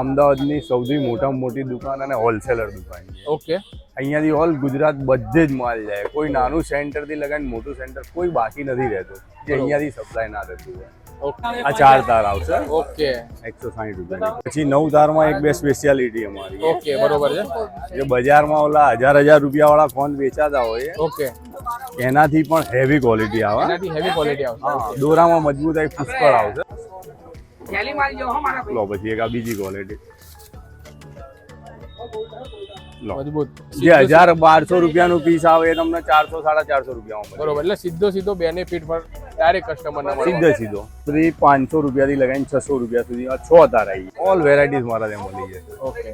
અમદાવાદની સૌથી મોટામાં મોટી દુકાન અને હોલસેલર દુકાન છે. ઓકે. અહીંયાથી ઓલ ગુજરાત બધે જ માલ જાય. કોઈ નાનું સેન્ટર થી લગાવીને મોટું સેન્ટર કોઈ બાકી નથી રહેતું કે અહીંયાથી સપ્લાય ના થતું હોય. આ 4 તાર આવશે. ઓકે. 160 રૂપિયા. પછી 9 તારમાં એક બે સ્પેશિયાલિટી અમારી. ઓકે, બરોબર છે. જે બજારમાં ઓલા 1000 રૂપિયા વાળા ફોન વેચાતા હોય ઓકે, એનાથી પણ હેવી ક્વોલિટી આવે. એનાથી હેવી ક્વોલિટી આવશે. હા, દોરામાં મજબૂતાઈ પુષ્કળ આવશે. લો પછી એક આ બીજી ક્વોલિટી મજબૂત. જે 1000-1200 રૂપિયાનું પીસ આવે એ તમને 400-450 રૂપિયામાં મળે. બરોબર, એટલે સીધો બેનિફિટ પર ડાયરેક્ટ કસ્ટમરને મળે. સીધો પછી 500 રૂપિયાથી લગાવીને 600 રૂપિયા સુધી આ 6 તાર આવી. ઓલ વેરાયટીઝ મારા ત્યાં મળી જશે. ઓકે.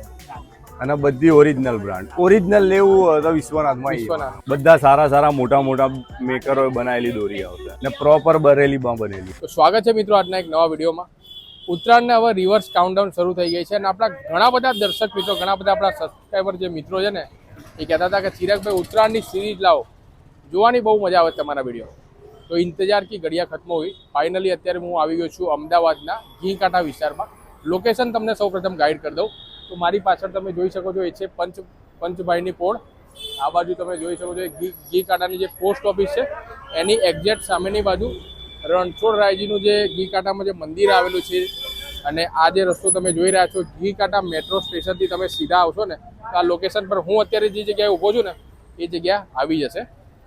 અને બધી ઓરિજિનલ બ્રાન્ડ. ઓરિજિનલ લેવું હોય તો વિશ્વનાથમાં વિશ્વનાથ. બધા સારા મોટા મેકરોએ બનાવેલી દોરી આવશે અને પ્રોપર બરેલીમાં બનેલી. તો સ્વાગત છે મિત્રો આજના એક નવા વિડીયોમાં. ઉત્તરાયણને હવે રિવર્સ કાઉન્ટડાઉન શરૂ થઈ ગઈ છે અને આપણા ઘણા બધા દર્શક મિત્રો, ઘણા બધા આપણા સબસ્ક્રાઈબર જે મિત્રો છે ને, એ કહેતા હતા કે ચિરાગભાઈ ઉત્તરાયણની સિરીઝ લાવો, જોવાની બહુ મજા આવે તમારા વિડીયો. તો ઇંતજાર કી ઘડિયા ખત્મ હોય. ફાઇનલી અત્યારે હું આવી ગયો છું અમદાવાદના ઘીકાંઠા વિસ્તારમાં. લોકેશન તમને સૌપ્રથમ ગાઈડ કરી દઉં તો મારી પાછળ તમે જોઈ શકો છો એ છે પંચભાઈની પોળ. આ બાજુ તમે જોઈ શકો છો ઘીકાંઠાની જે પોસ્ટ ઓફિસ છે એની એક્ઝેક્ટ સામેની બાજુ રણછોડરાયજીનું જે ઘીકાંઠામાં જે મંદિર આવેલું છે, અને આ જે રસ્તો તમે જોઈ રહ્યા છો ઘીકાંઠા મેટ્રો સ્ટેશનથી તમે સીધા આવશો ને તો આ લોકેશન પર હું અત્યારે જે જગ્યાએ ઊભો છું ને એ જગ્યા આવી જશે.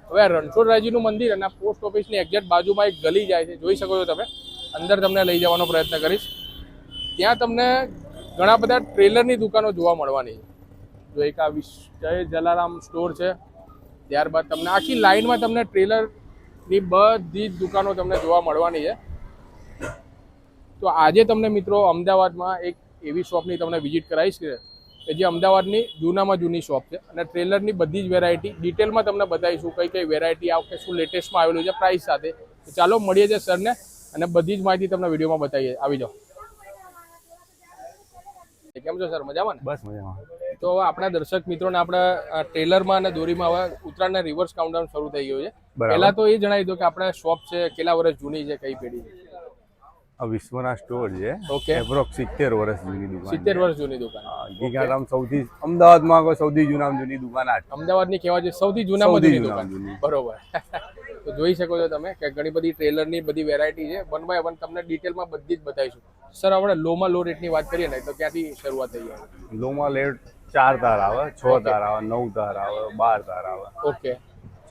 હવે આ રણછોડરાયજીનું મંદિર અને આ પોસ્ટ ઓફિસની એક્ઝેક્ટ બાજુમાં એક ગલી જાય છે, જોઈ શકો છો તમે. અંદર તમને લઈ જવાનો પ્રયત્ન કરીશ. ત્યાં તમને ઘણા બધા ટ્રેલરની દુકાનો જોવા મળવાની છે. જો એક આ જય જલારામ સ્ટોર છે, ત્યારબાદ તમને આખી લાઇનમાં તમને ટ્રેલરની બધી જ દુકાનો તમને જોવા મળવાની છે. તો આજે તમને મિત્રો અમદાવાદમાં એક એવી શોપની તમને વિઝિટ કરાવીશ કે જે અમદાવાદની જૂનામાં જૂની શોપ છે અને ટ્રેલરની બધી જ વેરાયટી ડિટેલમાં તમને બતાવીશું કઈ વેરાયટી આ વખતે શું લેટેસ્ટમાં આવેલું છે પ્રાઇસ સાથે. તો ચાલો મળીએ છે સરને અને બધી જ માહિતી તમને વિડીયોમાં બતાવીએ. આવી જાઓ. કેમ છો સર? મજામાં ને? બસ મજામાં. તો હવે આપણા દર્શક મિત્રોને આપણા ટ્રેલરમાં અને દોરીમાં હવે ઉત્તરાયણના રિવર્સ કાઉન્ટડાઉન શરૂ થઈ ગયું છે. પહેલા તો એ જણાવી દો કે આપણે શોપ છે કેટલા વર્ષ જૂની છે, કઈ પેઢી છે? આ વિશ્વનાથ સ્ટોર છે. ઓકે. એપ્રોક્સ 70 વર્ષ જૂની દુકાન. 70 વર્ષ જૂની દુકાન. ઘીકાંઠામાં સૌથી અમદાવાદમાં સૌથી જૂની દુકાન આ અમદાવાદની કહેવાય છે સૌથી જૂનામાં જૂની દુકાન. જૂની. બરોબર. તો જોઈ શકો છો તમે કે ઘણી બધી ટ્રેલરની બધી વેરાયટી છે. 1 બાય 1 તમને ડિટેલમાં બધી જ બતાવીશું. સર આપણે લોમાં લો રેટની વાત કરીએ ને તો ક્યાંથી શરૂઆત થઈ જાય? લોમાં લેટ 4 તાર આવે, 6 તાર આવે, 9 તાર આવે, 12 તાર આવે. ઓકે.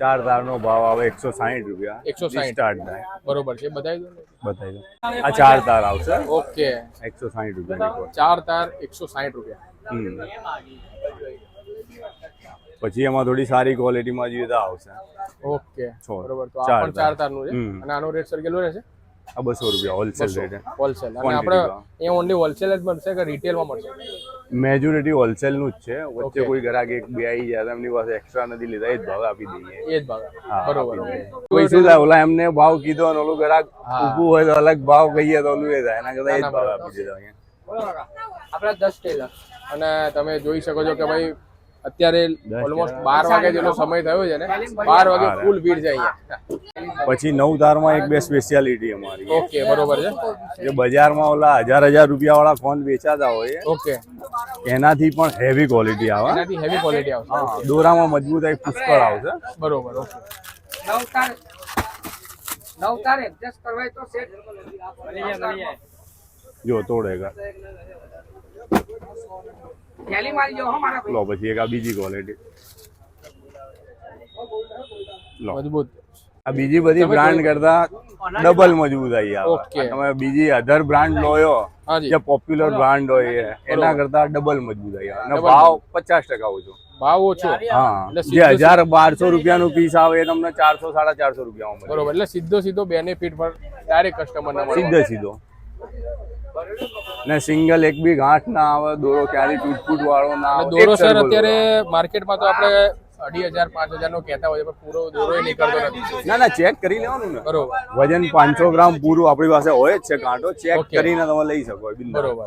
4 તારનો ભાવ આવે 160 રૂપિયા. 160 સ્ટાર્ટ થાય. બરોબર છે, બતાવી દો ને. બતાવી દો. આ 4 તાર આવશે. ઓકે. 160 રૂપિયા. 4 તાર 160 રૂપિયા. પછી એમાં થોડી સારી ક્વોલિટીમાં જોઈએ તો આવશે. ઓકે. બરોબર. તો આ ચાર પણ 4 તારનું છે અને આનો રેટ સર કેટલો રહેશે? આ 200 રૂપિયા હોલસેલ રેટ. હોલસેલ. અને આપણે અહીંયા ઓનલી હોલસેલ જ મળશે કે રિટેલમાં મળશે? મેજોરિટી હોલસેલ નું જ છે. વચ્ચે કોઈ ગ્રાહક એક બે આવી જાય એમની પાસે એક્સ્ટ્રા નથી લીધા, એ જ ભાવ આપી દઈએ. એ જ ભાવ. બરોબર. કોઈ શું થાય, ઓલા એમને ભાવ કીધો અને ઓલું ગ્રાહક ઊભું હોય તો અલગ ભાવ કહીએ તો ઓલું એ થાય, એના કરતા એ જ ભાવ આપી દીધો અહીંયા. આપણા 10 ટેલર. અને તમે જોઈ શકો છો કે ભાઈ અત્યારે ઓલમોસ્ટ 12 વાગે જેટલો સમય થયો છે ને, 12 વાગે ફૂલ ભીડ છે અહીંયા. પછી 9 તારમાં એક બે સ્પેશિયાલિટી અમારી. ઓકે, બરોબર છે. જે બજારમાં ઓલા 1000 રૂપિયા વાળા ફોન વેચાતા હોય ઓકે, એનાથી પણ હેવી ક્વોલિટી આવે. એનાથી હેવી ક્વોલિટી આવશે. હા, દોરામાં મજબૂતાઈ પુષ્કળ આવશે. બરોબર. ઓકે. 9 તાર એડજસ્ટ કરવાય તો સેટ જો તોડેગા. થેલી મારી જો હમારા લો પછી એક આ બીજી ક્વોલિટી. લો મજબૂત. આ બીજી બધી બ્રાન્ડ કરતા ડબલ મજબૂતાઈ આવે. ઓકે. તમે બીજી અધર બ્રાન્ડ લોયો હાજી. જે પોપ્યુલર બ્રાન્ડ હોય એના કરતા ડબલ મજબૂતાઈ આવે અને ભાવ 50% ઓછો. ભાવ ઓછો. હા, એટલે જે 1000-1200 રૂપિયાનું પીસ આવે એ તમને 400-450 રૂપિયામાં મળે. બરોબર. એટલે સીધો બેનિફિટ પર ડાયરેક્ટ કસ્ટમરને મળે. સીધો ને સિંગલ એક બી ગાંઠ ના આવે, દોરો ક્યારેય તૂટ વાળો ના આવે. દોરો સર અત્યારે માર્કેટમાં તો આપણે 2500-5000 નો કહેતા હોય પણ પૂરો દોરો એ નીકળતો નથી. ના ચેક કરી લેવાનું ને. બરોબર. વજન 500 ગ્રામ પૂરું આપણી પાસે હોય જ છે કાંટો. ચેક કરીને તમે લઈ શકો. બરોબર.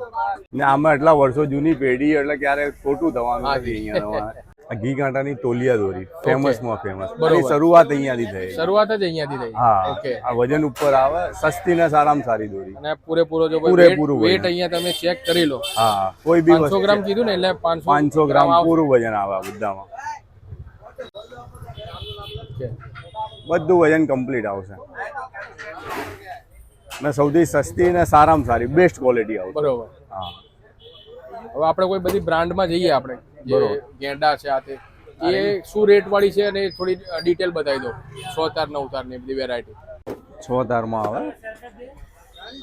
ને આમાં એટલા વર્ષો જૂની પેઢી એટલે ક્યારે ખોટું થવાનું નથી અહીંયા તમારે. આ ઘી કાંટાની તોલિયા દોરી ફેમસમાં ફેમસ બરોબર. એની શરૂઆત અહીંયાથી થઈ. શરૂઆત જ અહીંયાથી થઈ. હા ઓકે. આ વજન ઉપર આવે, સસ્તી ને સારામાં સારી દોરી. અને પૂરેપૂરો જો પૂરેપૂરું વેટ વજન. અહીંયા તમે ચેક કરી લો. હા કોઈ બી 500 વસ્તુ ગ્રામ કીધું ને એટલે 500 ગ્રામ પૂરું વજન આવે આ બધામાં. ઓકે. બધું વજન કમ્પ્લીટ આવશે ને સૌથી સસ્તી ને સારામાં સારી બેસ્ટ ક્વોલિટી આવશે. બરોબર. હા હવે આપણે કોઈ બધી બ્રાન્ડમાં જઈએ આપણે જે બરોબર. ગેંડા છે આ તે એ શું રેટ વાળી છે અને થોડી ડિટેલ બતાવી દો. 6 તાર 9 તાર ની બધી વેરાયટી. 6 તારમાં આવે.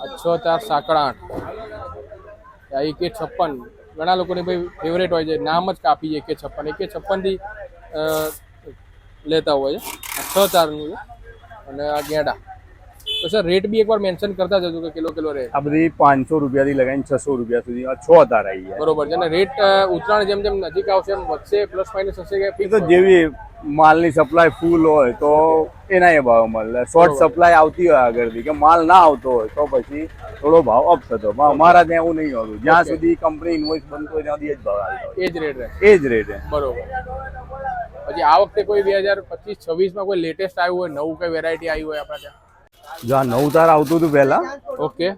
આ 6 તાર સાંકળ 8 આ AK56 ઘણા લોકોની ભાઈ ફેવરેટ હોય છે, નામ જ કાપી છે AK56. AK56 થી લેતા હોય છે. આ 6 તારનું છે અને આ ગેંડા. તો સર રેટ બી એકવાર મેન્શન કરતા જજો કે કિલો રહે. આ બધી 500 રૂપિયાથી લગાવીને 600 રૂપિયા સુધી આ 6 તાર આવી જાય. બરોબર છે. અને રેટ ઉત્તરાયણ જેમ જેમ નજીક આવશે એમ વધશે પ્લસ માઇનસ હશે કે એ તો જેવી માલની સપ્લાય ફૂલ હોય તો એના એ ભાવ મળે. શોર્ટ સપ્લાય આવતી હોય આગળથી કે માલ ના આવતો હોય તો પછી થોડો ભાવ અપ થતો. અમારા ત્યાં એવું નહીં હોતું. જ્યાં સુધી કંપની ઇન્વોઇસ બનતો હોય ત્યાં સુધી એ જ ભાવ આવતો હોય. એ જ રેટ રહે. એ જ રેટ. બરોબર. પછી આ વખતે કોઈ 2025-26 માં કોઈ લેટેસ્ટ આવ્યું હોય, નવું કઈ વેરાયટી આવી હોય આપણા ત્યાં? જો આ 9 તાર આવતું હતું પહેલા, ઓકે.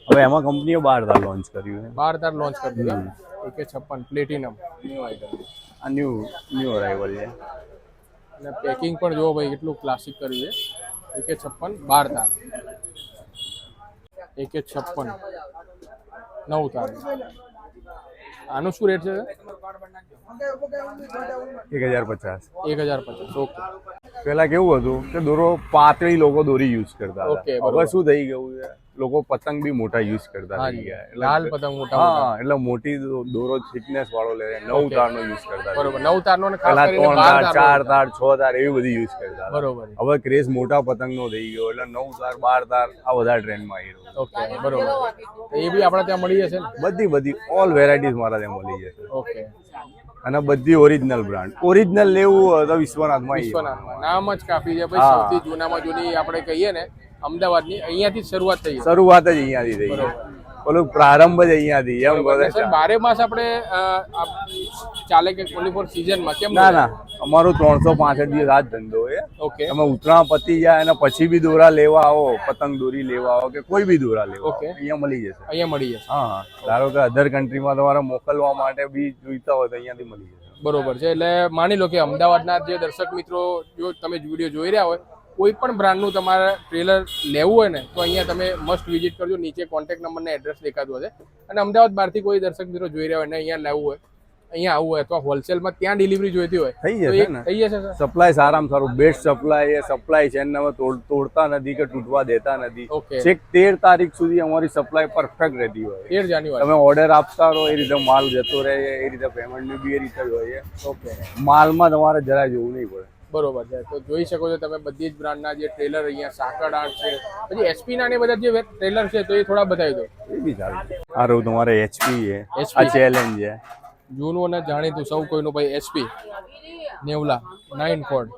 હવે એમાં કંપનીએ 12 તાર લોન્ચ કર્યું છે. 12 તાર લોન્ચ કરી દીધા. AK56 પ્લેટિનમ આ ન્યુ અરાઇવલ છે. અને પેકિંગ પણ જો ભાઈ કેટલું ક્લાસિક કર્યું છે. AK56 12 તાર. AK56 9 તાર. આનું શું રેટ છે? 1050. 1050. ઓકે. પેલા કેવું હતું કે દોરો પાતળી લોકો દોરી યુઝ કરતા ઓકે, હતા. બરોબર. હવે શું થઈ ગયું છે, લોકો પતંગ બી મોટા યુઝ કરતા હા થઈ જી. ગયા. લાલ પતંગ મોટા હા એટલે મોટી દોરો થિકનેસ વાળો લે 9 તારનો યુઝ કરતા. બરોબર. 9 તારનો અને ખાસ પેલા કરીને 3 તાર 12 તાર. 4 તાર 6 તાર એવી બધી યુઝ કરતા હતા. બરોબર. હવે ક્રેઝ મોટા પતંગનો થઈ ગયો એટલે 9 તાર 12 તાર આ બધા ટ્રેન્ડમાં આવી રહ્યો. ઓકે. બરોબર. તો એ બી આપણા ત્યાં મળી જશે ને? બધી ઓલ વેરાયટીઝ મારા ત્યાં મળી જશે. ઓકે. અને બધી ઓરિજિનલ બ્રાન્ડ. ઓરિજિનલ લેવું હોય તો વિશ્વનાથમાં આવી જાઓ. વિશ્વનાથમાં નામ જ કાપી છે ભાઈ. સૌથી જૂનામાં જૂની આપણે કહીએ ને અમદાવાદની, અહીંયાથી જ શરૂઆત થઈ છે. શરૂઆત જ અહીંયાથી થઈ છે. ઓલું પ્રારંભ જ અહીંયાથી એમ બરોબર. કહે સર, છે. 12 માસ આપણે ચાલે કે ઓનલી ફોર સીઝનમાં કેમ? ના અમારું 365 દિવસ આ જ ધંધો છે. ઓકે. તમે ઉત્તરાયણ પતી જાય અને પછી બી દોરા લેવા આવો, પતંગ દોરી લેવા આવો કે કોઈ બી દોરા લેવા આવો, ઓકે. અહીંયા મળી જશે. અહીંયા મળી જશે. હા ધારો કે અધર કન્ટ્રીમાં તમારે મોકલવા માટે બી જોઈતા હોય તો અહીંયાથી મળી જશે. બરોબર છે. એટલે માની લો કે અમદાવાદના જે દર્શક મિત્રો જો તમે વિડીયો જોઈ રહ્યા હોય, કોઈ પણ બ્રાન્ડનું તમારે ટ્રેલર લેવું હોય ને તો અહીંયા તમે મસ્ટ વિઝિટ કરજો. નીચે કોન્ટેક્ટ નંબર ને એડ્રેસ દેખાતું હશે. અને અમદાવાદ બહારથી કોઈ દર્શક મિત્રો જોઈ રહ્યા હોય ને અહીંયા લેવું હોય, અહીંયા આવવું હોય અથવા હોલસેલમાં ત્યાં ડિલિવરી જોઈતી હોય થઈ તો જશે એ ને. થઈ જશે સર? સપ્લાય સારામાં સારું બેસ્ટ સપ્લાય એ સપ્લાય ચેનને અમે તોડતા નથી કે તૂટવા દેતા નથી. ઓકે. છેક 13 તારીખ સુધી અમારી સપ્લાય પરફેક્ટ રહેતી હોય. 13 જાન્યુઆરી. તમે ઓર્ડર આપતા રહો એ રીતે માલ જતો રહે, એ રીતે પેમેન્ટનું બી એ રીતે જ હોય છે. ઓકે. માલમાં તમારે જરાય જોવું નહીં પડે. બરોબર છે. તો જોઈ શકો છો તમે બધી જ બ્રાન્ડના જે ટ્રેલર અહીંયા સાંકળ આર્ટ છે, પછી એચપી ના ને બધા જે ટ્રેલર છે તો એ થોડા બતાવી દો. એ બી ચાલશે. આ રહ્યું તમારે HP છે, HP. આ ચેલેન્જ છે. જૂનું અને જાણીતું સૌ કોઈનું ભાઈ HP નેવલા 9 કોડ.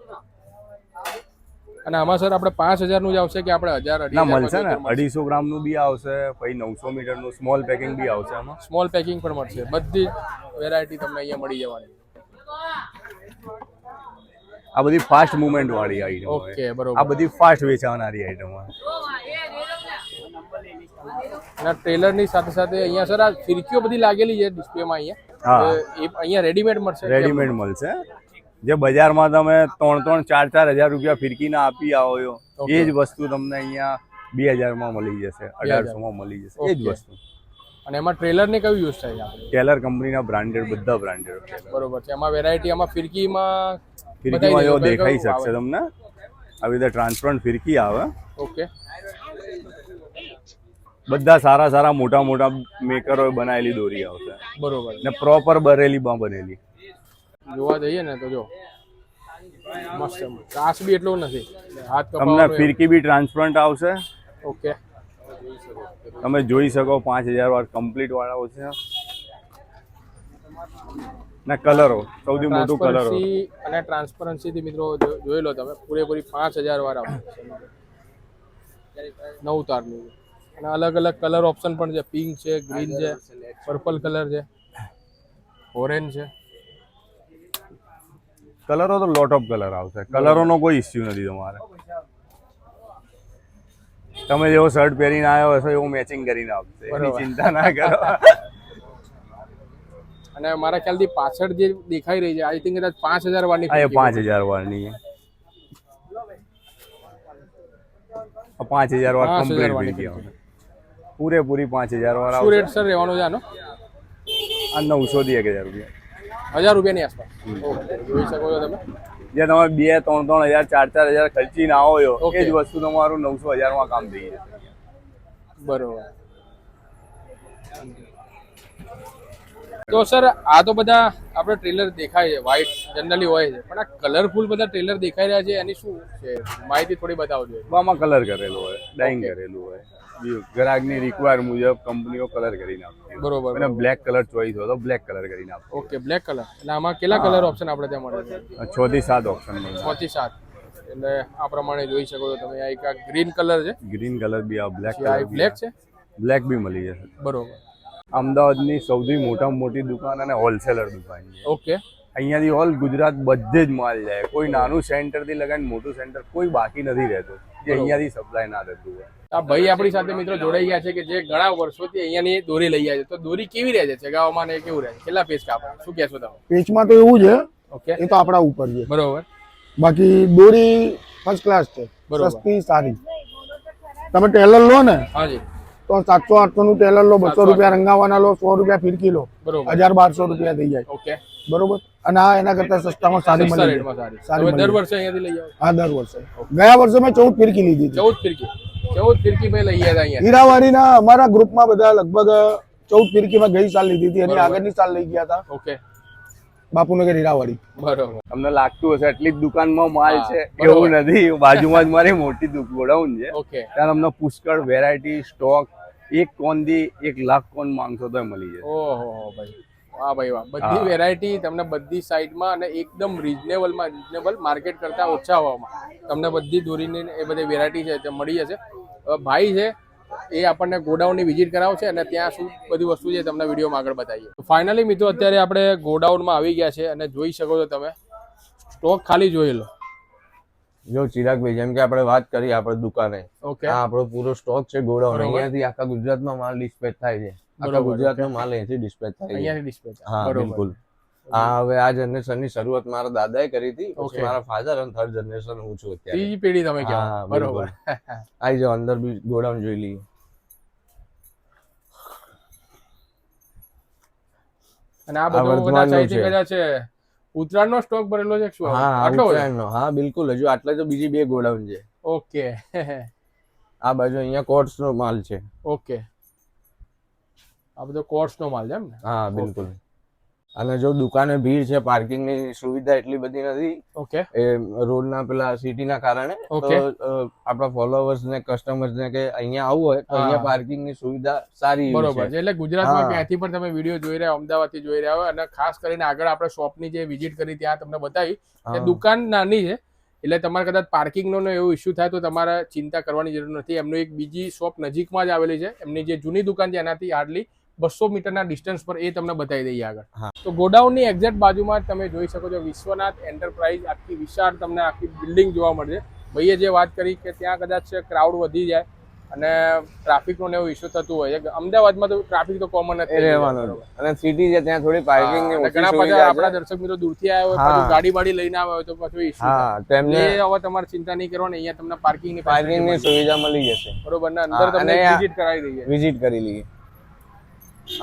અને આમાં સર આપણે 5000 નું જ આવશે કે આપણે 1000 ના મળશે ને 250 ગ્રામનું બી આવશે, પછી 900 મીટરનું સ્મોલ પેકિંગ બી આવશે. આમાં સ્મોલ પેકિંગ પણ મળશે. બધી વેરાયટી તમને અહીંયા મળી જવાની. આ બધી ફાસ્ટ મુવમેન્ટ વાળી આઈટમ ઓકે. હોય. બરોબર. આ બધી ફાસ્ટ વેચાનારી આઈટમ હોય. અને ટ્રેલરની સાથે સાથે અહીંયા સર આ ફિરકીઓ બધી લાગેલી છે ડિસ્પ્લેમાં અહીંયા. હા. એ અહીંયા રેડીમેડ મળશે? રેડીમેડ મળશે. જે બજારમાં તમે 3-4 હજાર રૂપિયા ફિરકીના આપી આવો છો, એ જ વસ્તુ તમને અહીંયા 2000 માં મળી જશે, 1800 માં મળી જશે. એ જ વસ્તુ. અને એમાં ટ્રેલર ને કયું યુઝ થાય આપણે? ટેલર કંપનીના બ્રાન્ડેડ બધા બ્રાન્ડેડ. બરોબર છે. એમાં વેરાયટી આમાં ફિરકીમાં ફિરકીમાં જો દેખાઈ શકશે તમને. આવી રીતે ટ્રાન્સપરન્ટ ફિરકી આવે. ઓકે. બધા સારા મોટા મેકરોએ બનાવેલી દોરી આવશે બરોબર. ને પ્રોપર બરેલીમાં બનેલી. જોવા જઈએ ને તો જો મસ્ત કાચ બી એટલું નથી. હાથ તમને કપાવવાનો. ફિરકી બી ટ્રાન્સપરન્ટ આવશે. ઓકે. તમે જોઈ શકો 5000 વાર કમ્પ્લીટ વાળા છે. ના કલરો સૌથી મોટું કલરો. ટ્રાન્સપરન્સી અને ટ્રાન્સપરન્સી થી મિત્રો જોઈ લો તમે પૂરેપૂરી 5000 વાર આવશે. 9 તારની. અને અલગ અલગ કલર ઓપ્શન પણ છે. પિંક છે, ગ્રીન છે, પર્પલ કલર છે, ઓરેન્જ છે. કલરો તો લોટ ઓફ કલર આવશે, કલરોનો કોઈ ઇસ્યુ નથી તમારે. તમે જેવો શર્ટ પહેરીને આવ્યો હશો એવું મેચિંગ કરીને આપશે, એની બરોબર. ચિંતા ના કરો. અને મારા ખ્યાલથી પાછળ જે દેખાઈ રહી છે આઈ થિંક કદાચ 5000 વાળની આ એ ફિરકી 5000 વાળની છે. આ 5000 વાળ 5000 કમ્પ્લીટ વાળી ફિરકી આવશે, પૂરેપૂરી 5000 વાળ શું આવશે. રેટ સર રહેવાનો છે આનો? આ 900 થી 1000 રૂપિયા. 1000 રૂપિયાની આસપાસ. ઓકે, જોઈ શકો છો તમે. જે તમે 2-3 હજાર 4-4 હજાર ખર્ચીને આવો છો Okay. એ જ વસ્તુ તમારું 900-1000 માં કામ થઈ જશે. બરોબર. તો સર આ તો બધા આપણે ટ્રેલર દેખાય છે વ્હાઈટ જનરલી હોય છે, પણ આ કલરફુલ બધા ટ્રેલર દેખાઈ રહ્યા છે એની શું છે માહિતી થોડી બતાવજો. આમાં કલર કરેલો હોય, ડાઇંગ કરેલું હોય, ગ્રાહકની રિક્વાયર મુજબ કંપનીઓ કલર કરીને આપે. બરોબર. અને બ્લેક કલર ચોઈસ હોય તો બ્લેક કલર કરીને આપે. Okay, black colour. એટલે આમાં કેટલા કલર ઓપ્શન આપણે ત્યાં મળે છે? 6 થી 7 ઓપ્શન મળે. 6 થી 7. એટલે આ પ્રમાણે જોઈ શકો છો તમે. આ એક આ ગ્રીન કલર છે, ગ્રીન કલર બી આ બ્લેક આ કલર બ્લેક છે. બ્લેક બી મળી જશે. બરોબર. અમદાવાદની સૌથી મોટામાં મોટી દુકાન અને હોલસેલર દુકાન છે. ઓકે. અહીંયાથી ઓલ ગુજરાત બધે જ માલ જાય. કોઈ નાનું સેન્ટર થી લગાવીને મોટું સેન્ટર કોઈ બાકી નથી રહેતું જે અહીંયાથી સપ્લાય ના થતું હોય. આ ભાઈ આપણી સાથે મિત્રો જોડાઈ ગયા છે કે જે ઘણા વર્ષોથી અહીંયાની દોરી લઈ જાય છે. તો દોરી કેવી રહે છે ચગાવવામાં ને કેવું રહે છે? કેટલા પેજ કાપે? શું કહેશો તમે? પેચમાં તો એવું છે, ઓકે, એ તો આપણા ઉપર છે. બરોબર. બાકી દોરી ફર્સ્ટ ક્લાસ છે, બરોબર. સસ્તી સારી. તમે ટેલર લો ને હાજી, તો 700-800 નું ટેલર લો, 200 રૂપિયા રંગાવાના લો, 100 રૂપિયા ફિરકી લો, બરોબર. 1000-1200 રૂપિયા થઈ જાય. ઓકે, બરોબર. અને આ એના કરતા સસ્તામાં સારી સસ્તા મળી રેટમાં જાય. સારી. સારી તમે દર મળી વર્ષે અહીંયાથી લઈ આવો? જાય. હા, દર વર્ષે. ગયા વર્ષે મેં 14 ફિરકી લીધી હતી. 14 ફિરકી ભાઈ લઈ આવ્યા અહીંયા. હીરાવાડીના અમારા ગ્રુપમાં બધા લગભગ 14 ફિરકી મેં ગઈ સાલ લીધી હતી, એની બરોબર. આગળની સાલ લઈ ગયા હતા ઓકે, બાપુનગર હીરાવાડી. બરોબર. તમને લાગતું હશે આટલી જ દુકાનમાં માલ હા, છે, બરોબર. એવું નથી. બાજુમાં જ મારી મોટી ગોડાઉન છે, ઓકે, ત્યાં તમને પુષ્કળ વેરાયટી સ્ટોક, એક કોનથી 1 લાખ કોન માંગશો તો મળી જશે. ઓહો ભાઈ, વાહ ભાઈ વાહ. બધી હા. વેરાયટી તમને બધી સાઈડમાં અને એકદમ રીઝનેબલ માર્કેટ કરતા ઓછા ભાવમાં તમને બધી દોરીની એ બધી વેરાયટી છે તે મળી જશે. હવે ભાઈ છે એ આપણને ગોડાઉનની વિઝિટ કરાવશે અને ત્યાં શું બધી વસ્તુ છે તમને વિડીયોમાં આગળ બતાવીએ. ફાઇનલી મિત્રો અત્યારે આપણે ગોડાઉનમાં આવી ગયા છે અને જોઈ શકો છો તમે સ્ટોક ખાલી જોઈ લો. જો ચિરાગભાઈ, જેમ કે આપણે વાત કરી આપણે દુકાને, ઓકે, આ આપણો પૂરો સ્ટોક છે ગોડાઉન. બરોબર. અહીંયાથી આખા ગુજરાતમાં માલ ડિસ્પેચ થાય છે. આખા બરોબર, ગુજરાતનો માલ અહીંયાથી ડિસ્પેચ થાય છે. અહીંયાથી ડિસ્પ્લે. હા, બિલકુલ. આ હવે આ જનરેશનની શરૂઆત મારા દાદાએ કરી હતી, Okay. પછી મારા ફાધર અને થર્ડ જનરેશન હું છું અત્યારે. ત્રીજી પેઢી તમે કહો. હા, બરોબર. આવી જાઓ અંદર બી ગોડાઉન જોઈ લઈએ. અને આ બધો વર્ધમાનનું બધા સાઈઝ છે. કદાચ ઉત્તરાયણનો સ્ટોક ભરેલો છે કે શું? હા, આટલો બધો? ઉત્તરાયણનો. હા, બિલકુલ. હજુ આટલે તો બીજી 2 ગોડાઉન છે. ઓકે. આ બાજુ અહીંયા કોટ્સ નો માલ છે. ઓકે, આ બધો કોર્સ નો માલ છે એમ ને? હા, બિલકુલ. અને જો દુકાને ભીડ છે, પાર્કિંગની સુવિધા એટલી બધી નથી ઓકે, એ રોડના પેલા સિટીના કારણે. Okay. તો આપણા ફોલોવર્સ ને કસ્ટમર્સ ને કે અહીંયા આવવું હોય તો અહીંયા હા. પાર્કિંગની સુવિધા સારી એવી બરોબર છે. છે. એટલે ગુજરાતમાં હા. ક્યાંથી પણ તમે વિડીયો જોઈ રહ્યા અમદાવાદ થી જોઈ રહ્યા હોય અને ખાસ કરીને આગળ આપણે શોપની જે વિઝિટ કરી ત્યાં તમને બતાવી કે હા. દુકાન નાની છે એટલે તમારે કદાચ પાર્કિંગનો ને એવો ઇસ્યુ થાય તો તમારે ચિંતા કરવાની જરૂર નથી. એમનો એક બીજી શોપ નજીકમાં જ આવેલી છે, એમની જે જૂની દુકાન છે એનાથી હાર્ડલી 200 મીટરના ડિસ્ટન્સ પર એ તમને બતાવી દઈએ આગળ. હા. તો ગોડાઉનની એક્ઝેક્ટ બાજુમાં જ તમે જોઈ શકો છો વિશ્વનાથ એન્ટરપ્રાઇઝ. આખી વિશાળ તમને આખી બિલ્ડિંગ જોવા મળશે. ભાઈએ જે વાત કરી કે ત્યાં કદાચ ક્રાઉડ વધી જાય અને ટ્રાફિકનો ને એવો ઇસ્યુ થતું હોય છે. અમદાવાદમાં તો ટ્રાફિક તો કોમન જ એ થઈ ગયું છે. રહેવાનું જ. અને સિટી છે ત્યાં થોડી પાર્કિંગ ની અને ઓછી ઘણા બધા સુવિધા આપણા છે. દર્શક મિત્રો દૂરથી આવ્યા હોય હા. પાછું ગાડી બાડી લઈને આવ્યા હોય તો પાછું ઇસ્યુ હા, તેમને એ હવે તમારે ચિંતા નહીં કરવાની. અહીંયા તમને પાર્કિંગની પાર્કિંગ ની સુવિધા મળી જશે. બરોબર ને અંદર હા, તમને અને આ- વિઝિટ કરાવી દઈએ. વિઝિટ કરી લઈએ.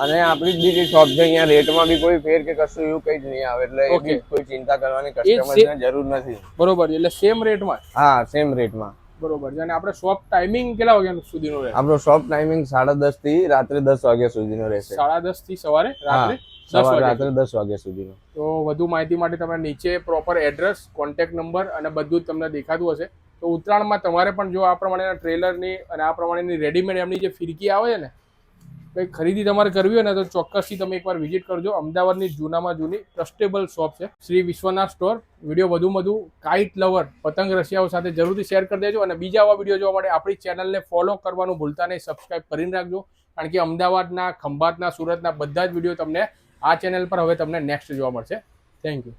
અને આપણી જ બીજી શોપ છે, અહીંયા રેટમાં બી કોઈ ફેર કે કશું એવું કઈ જ નહીં આવે, એટલે એ બી Okay. કોઈ ચિંતા કરવાની એ કસ્ટમર ને જરૂર નથી. બરોબર એટલે સેમ રેટમાં. હા, સેમ રેટમાં. બરોબર છે. અને આપણે શોપ ટાઈમિંગ કેટલા વાગ્યા સુધીનો રહે? આપણો શોપ ટાઈમિંગ 10:30 થી રાત્રે 10 વાગ્યા સુધીનો રહેશે. 10:30 થી સવારે રાત્રે 10 સવારે વાગ્યા રાત્રે 10 વાગ્યા સુધીનો. તો વધુ માહિતી માટે તમે નીચે પ્રોપર એડ્રેસ, કોન્ટેક્ટ નંબર અને બધું જ તમને દેખાતું હશે. તો ઉત્તરાયણમાં તમારે પણ જો આ પ્રમાણેના ટ્રેલરની અને આ પ્રમાણેની રેડીમેડ એમની જે ફિરકી આવે છે ને કંઈ ખરીદી તમારે કરવી હોય ને તો ચોક્કસથી તમે એકવાર વિઝિટ કરજો. અમદાવાદની જૂનામાં જૂની ટ્રસ્ટેબલ શોપ છે શ્રી વિશ્વનાથ સ્ટોર. વિડીયો વધુ કાઇટ લવર પતંગ રસિયાઓ સાથે જરૂરથી શેર કરી દેજો અને બીજા આવા વિડીયો જોવા માટે આપણી ચેનલને ફોલો કરવાનું ભૂલતા નહીં, સબસ્ક્રાઇબ કરીને રાખજો. કારણ કે અમદાવાદના, ખંભાતના, સુરતના બધા જ વિડીયો તમને આ ચેનલ પર હવે તમને નેક્સ્ટ જોવા મળશે. Thank you.